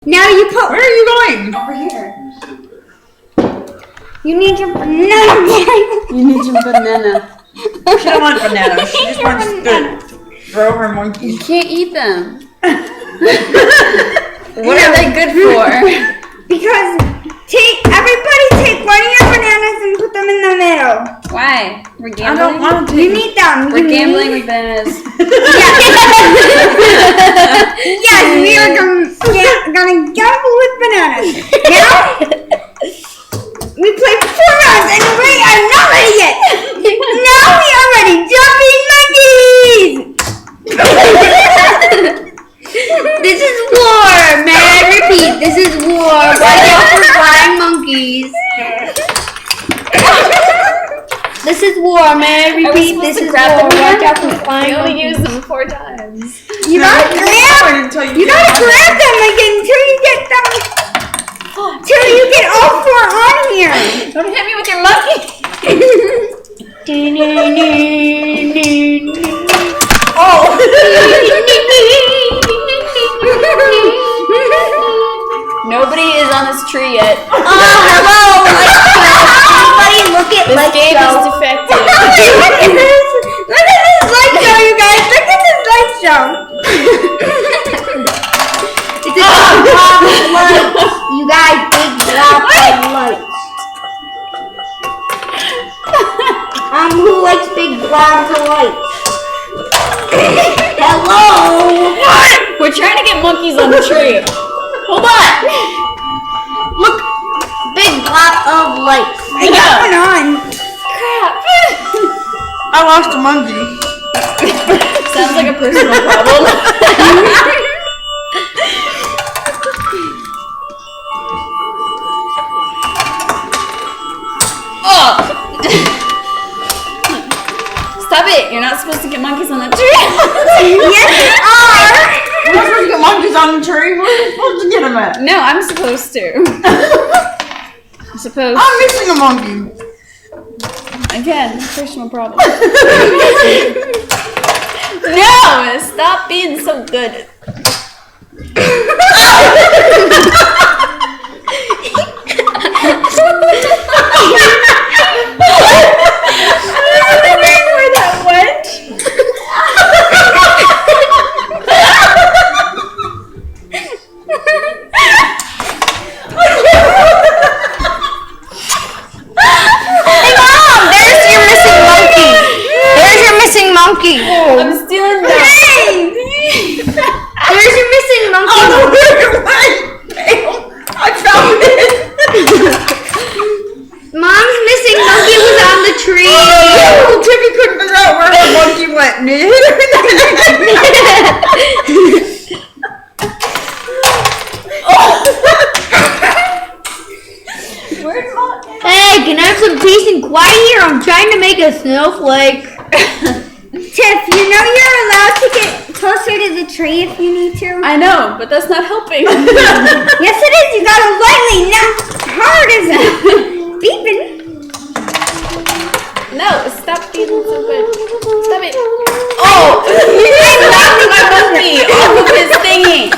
Now you put. Where are you going? Over here. You need your banana. You need your banana. She don't want bananas. She just wants to throw her monkey. You can't eat them. What are they good for? Because everybody take one of your bananas and put them in the middle. Why? We're I gambling? don't want to. You need them. We're gambling with bananas. Yes, we are gonna gamble with bananas. Now, we play 4 rounds and we are not ready yet. Now we are ready. Jumping monkeys. This is war, may I repeat, this is war. Watch out for flying monkeys. This is war, may I repeat, this is war. Watch out for flying You only monkeys. use them 4 times. You gotta grab You them again until you get them. Till you get all 4 on here. Don't hit me with your monkey. Oh! Nobody is on this tree yet. Hello, everybody look at This light game is show. defective. Look at this! Look at this light show, you guys! Look at this light show! It's a big blob of lights. You guys, big blob of lights. Who likes big blobs of lights? Hello! We're trying to get monkeys on the tree. Hold on. Look! Big blob of lights. I got one on. Crap. I lost a monkey. Sounds like a personal problem. Oh! Stop it! You're not supposed to get monkeys on the tree. Yes, you are! We're not supposed to get monkeys on the tree. Where are we supposed to get them at? No, I'm supposed to. I'm supposed. I'm missing a monkey. Again, personal problem. No! Stop being so good. Where that went? There's your missing monkey! There's your missing monkey! I'm stealing that. Hey! There's your missing monkey! Oh, where it went? I found it. Mom's missing monkey was on the tree! Oh, Timmy couldn't figure out where her monkey went. And it hit her in Where'd Mom? Hey, can I have some peace and quiet here? I'm trying to make a snowflake. Tiff, you know you're allowed to get closer to the tree if you need to. I know, but that's not helping. Yes, it is. You gotta lightly, not hard as beeping. No, stop being so good. Stop it. Oh! I knocked my monkey off of his thingy.